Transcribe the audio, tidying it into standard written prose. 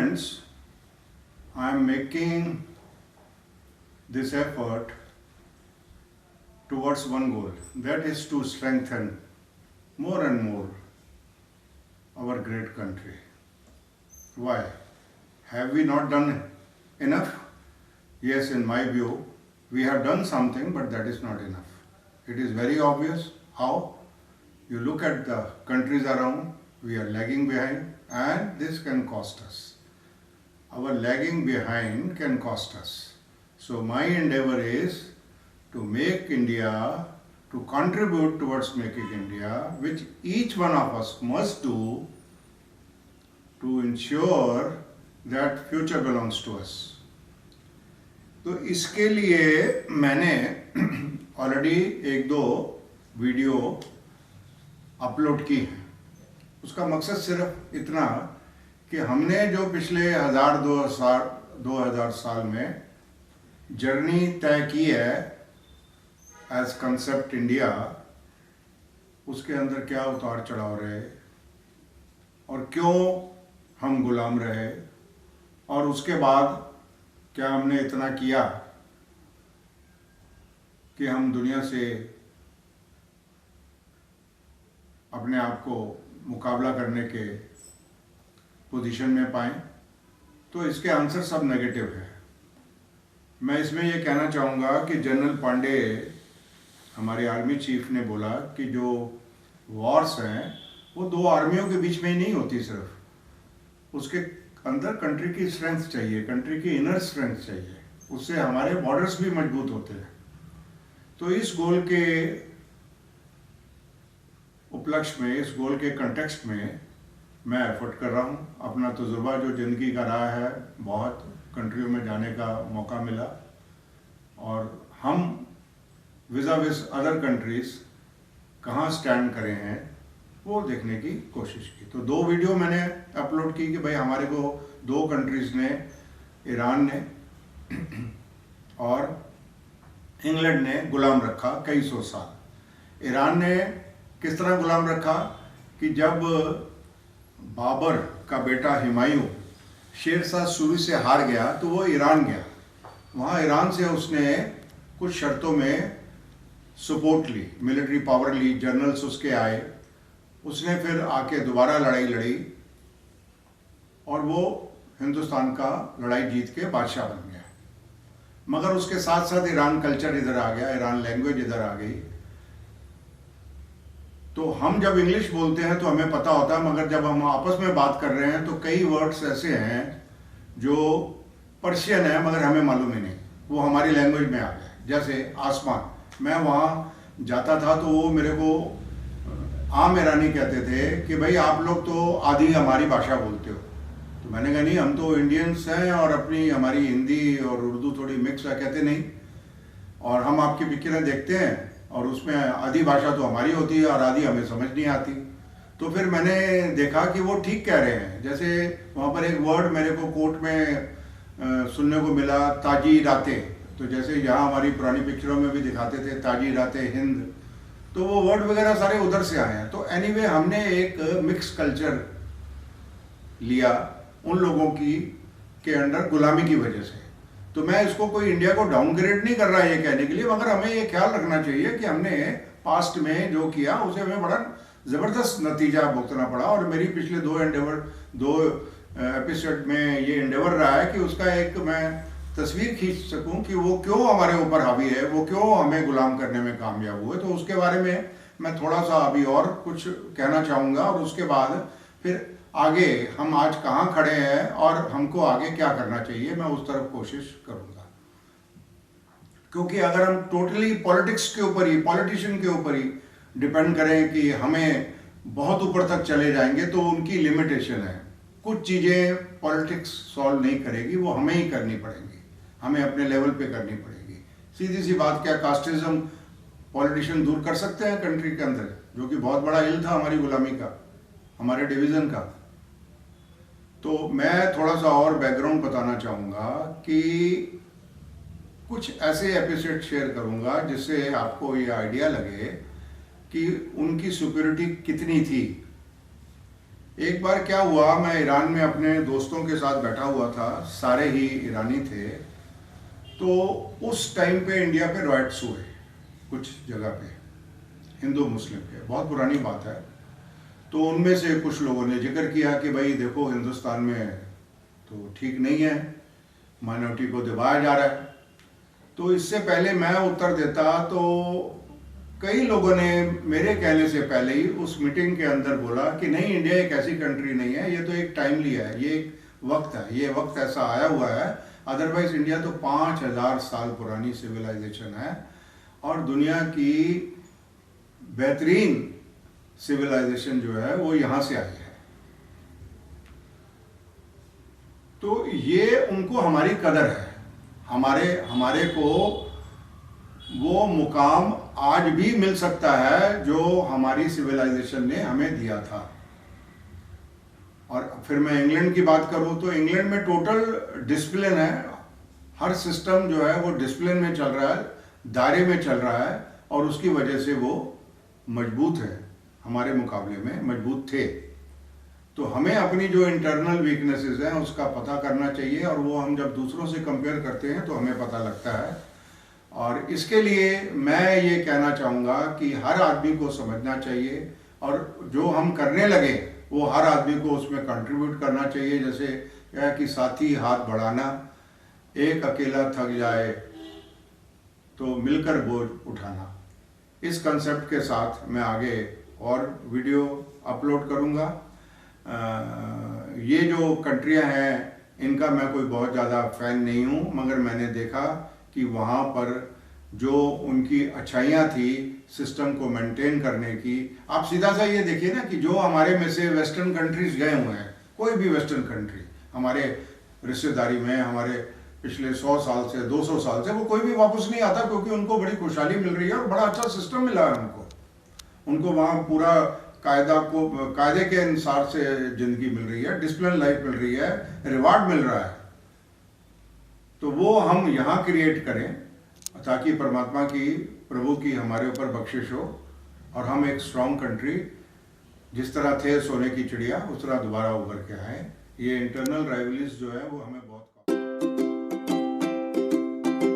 Friends, I am making this effort towards one goal, that is to strengthen more and more our great country. Why? Have we not done enough? Yes, in my view, we have done something, but that is not enough. It is very obvious how. You look at the countries around, we are lagging behind, and this can cost us. Our lagging behind can cost us. So my endeavor is to make India, to contribute towards making India, which each one of us must do to ensure that future belongs to us. तो इसके लिए मैंने already एक दो video upload की है. उसका मकसद सिर्फ इतना कि हमने जो पिछले 2000 साल में जर्नी तय की है एज कंसेप्ट इंडिया, उसके अंदर क्या उतार चढ़ाव रहे और क्यों हम गुलाम रहे, और उसके बाद क्या हमने इतना किया कि हम दुनिया से अपने आप को मुकाबला करने के पोजीशन में पाएं. तो इसके आंसर सब नेगेटिव है. मैं इसमें ये कहना चाहूँगा कि जनरल पांडे, हमारे आर्मी चीफ ने बोला कि जो वॉर्स हैं वो दो आर्मियों के बीच में ही नहीं होती, सिर्फ उसके अंदर कंट्री की स्ट्रेंथ चाहिए, कंट्री की इनर स्ट्रेंथ चाहिए, उससे हमारे बॉर्डर्स भी मजबूत होते हैं. तो इस गोल के उपलक्ष्य में, इस गोल के कंटेक्स्ट में मैं एफर्ट कर रहा हूँ. अपना तजुर्बा जो ज़िंदगी का रहा है, बहुत कंट्रियों में जाने का मौका मिला और हम विज़ अदर कंट्रीज़ कहाँ स्टैंड करे हैं वो देखने की कोशिश की. तो दो वीडियो मैंने अपलोड की कि भाई हमारे को दो कंट्रीज़ ने, ईरान ने और इंग्लैंड ने गुलाम रखा कई सौ साल. ईरान ने किस तरह गुलाम रखा कि जब बाबर का बेटा हुमायूं शेर शाह सूरी से हार गया तो वो ईरान गया. वहाँ ईरान से उसने कुछ शर्तों में सपोर्ट ली, मिलिट्री पावर ली, जनरल्स उसके आए, उसने फिर आके दोबारा लड़ाई लड़ी और वो हिंदुस्तान का लड़ाई जीत के बादशाह बन गया. मगर उसके साथ साथ ईरान कल्चर इधर आ गया, ईरान लैंग्वेज इधर आ गई. तो हम जब इंग्लिश बोलते हैं तो हमें पता होता है, मगर जब हम आपस में बात कर रहे हैं तो कई वर्ड्स ऐसे हैं जो पर्शियन है मगर हमें मालूम ही नहीं, वो हमारी लैंग्वेज में आ गए. जैसे आसमान, मैं वहाँ जाता था तो वो मेरे को आम ईरानी कहते थे कि भाई आप लोग तो आधी हमारी भाषा बोलते हो. तो मैंने कहा नहीं, हम तो इंडियंस हैं और अपनी हमारी हिंदी और उर्दू थोड़ी मिक्स है. कहते नहीं, और हम आपकी पिक्चरें देखते हैं और उसमें आधी भाषा तो हमारी होती है और आधी हमें समझ नहीं आती. तो फिर मैंने देखा कि वो ठीक कह रहे हैं. जैसे वहाँ पर एक वर्ड मेरे को कोर्ट में सुनने को मिला, ताजी रातें. तो जैसे यहाँ हमारी पुरानी पिक्चरों में भी दिखाते थे ताजी रातें हिंद, तो वो वर्ड वगैरह सारे उधर से आए हैं. तो एनीवे हमने एक मिक्स कल्चर लिया उन लोगों की के अंडर गुलामी की वजह से. तो मैं इसको कोई इंडिया को डाउनग्रेड नहीं कर रहा है ये कहने के लिए, मगर हमें ये ख्याल रखना चाहिए कि हमने पास्ट में जो किया उसे हमें बड़ा ज़बरदस्त नतीजा भुगतना पड़ा. और मेरी पिछले दो एपिसोड में ये एंडेवर रहा है कि उसका एक मैं तस्वीर खींच सकूं कि वो क्यों हमारे ऊपर हावी है, वो क्यों हमें गुलाम करने में कामयाब हुए. तो उसके बारे में मैं थोड़ा सा अभी और कुछ कहना चाहूँगा और उसके बाद फिर आगे हम आज कहाँ खड़े हैं और हमको आगे क्या करना चाहिए, मैं उस तरफ कोशिश करूँगा. क्योंकि अगर हम टोटली पॉलिटिक्स के ऊपर ही, पॉलिटिशियन के ऊपर ही डिपेंड करें कि हमें बहुत ऊपर तक चले जाएंगे तो उनकी लिमिटेशन है. कुछ चीज़ें पॉलिटिक्स सॉल्व नहीं करेगी, वो हमें ही करनी पड़ेंगी, हमें अपने लेवल पे करनी पड़ेगी. सीधी सी बात, क्या कास्टिज्म पॉलिटिशियन दूर कर सकते हैं कंट्री के अंदर, जो कि बहुत बड़ा इल था हमारी गुलामी का, हमारे डिवीज़न का. तो मैं थोड़ा सा और बैकग्राउंड बताना चाहूँगा कि कुछ ऐसे एपिसोड शेयर करूँगा जिससे आपको ये आइडिया लगे कि उनकी सुपीरियरिटी कितनी थी. एक बार क्या हुआ, मैं ईरान में अपने दोस्तों के साथ बैठा हुआ था, सारे ही ईरानी थे। तो उस टाइम पे इंडिया पे रॉयट्स हुए कुछ जगह पे, हिंदू मुस्लिम के, बहुत पुरानी बात है। तो उनमें से कुछ लोगों ने जिक्र किया कि भाई देखो हिंदुस्तान में तो ठीक नहीं है, माइनॉरिटी को दबाया जा रहा है। तो इससे पहले मैं उत्तर देता तो कई लोगों ने मेरे कहने से पहले ही उस मीटिंग के अंदर बोला कि नहीं, इंडिया एक ऐसी कंट्री नहीं है, ये तो एक टाइमली है, ये एक वक्त है, ये वक्त ऐसा आया हुआ है। अदरवाइज इंडिया तो 5000 साल पुरानी सिविलाइजेशन है और दुनिया की बेहतरीन सिविलाइजेशन जो है वो यहाँ से आई है। तो ये उनको हमारी कदर है, हमारे को वो मुकाम आज भी मिल सकता है जो हमारी सिविलाइजेशन ने हमें दिया था। और फिर मैं इंग्लैंड की बात करूं तो इंग्लैंड में टोटल डिसिप्लिन है, हर सिस्टम जो है वो डिसिप्लिन में चल रहा है, दायरे में चल रहा है और उसकी वजह से वो मजबूत है, हमारे मुकाबले में मजबूत थे। तो हमें अपनी जो इंटरनल वीकनेसेस हैं उसका पता करना चाहिए और वो हम जब दूसरों से कंपेयर करते हैं तो हमें पता लगता है। और इसके लिए मैं ये कहना चाहूँगा कि हर आदमी को समझना चाहिए और जो हम करने लगे वो हर आदमी को उसमें कंट्रीब्यूट करना चाहिए। जैसे यह कि साथी हाथ बढ़ाना, एक अकेला थक जाए तो मिलकर बोझ उठाना, इस कंसेप्ट के साथ मैं आगे और वीडियो अपलोड करूँगा। ये जो कंट्रियाँ हैं इनका मैं कोई बहुत ज़्यादा फ़ैन नहीं हूँ, मगर मैंने देखा कि वहाँ पर जो उनकी अच्छाइयाँ थी सिस्टम को मेंटेन करने की। आप सीधा सा ये देखिए ना कि जो हमारे में से वेस्टर्न कंट्रीज गए हुए हैं, कोई भी वेस्टर्न कंट्री हमारे रिश्तेदारी में, हमारे पिछले 100 साल से 200 साल से, वो कोई भी वापस नहीं आता क्योंकि उनको बड़ी खुशहाली मिल रही है और बड़ा अच्छा सिस्टम मिला है उनको वहाँ पूरा कायदे के अनुसार से जिंदगी मिल रही है, डिसिप्लिन लाइफ मिल रही है, रिवार्ड मिल रहा है। तो वो हम यहाँ क्रिएट करें ताकि परमात्मा की, प्रभु की हमारे ऊपर बख्शिश हो और हम एक स्ट्रॉन्ग कंट्री जिस तरह थे सोने की चिड़िया उस तरह दोबारा उभर के आए। ये इंटरनल राइवलीज जो है वो हमें बहुत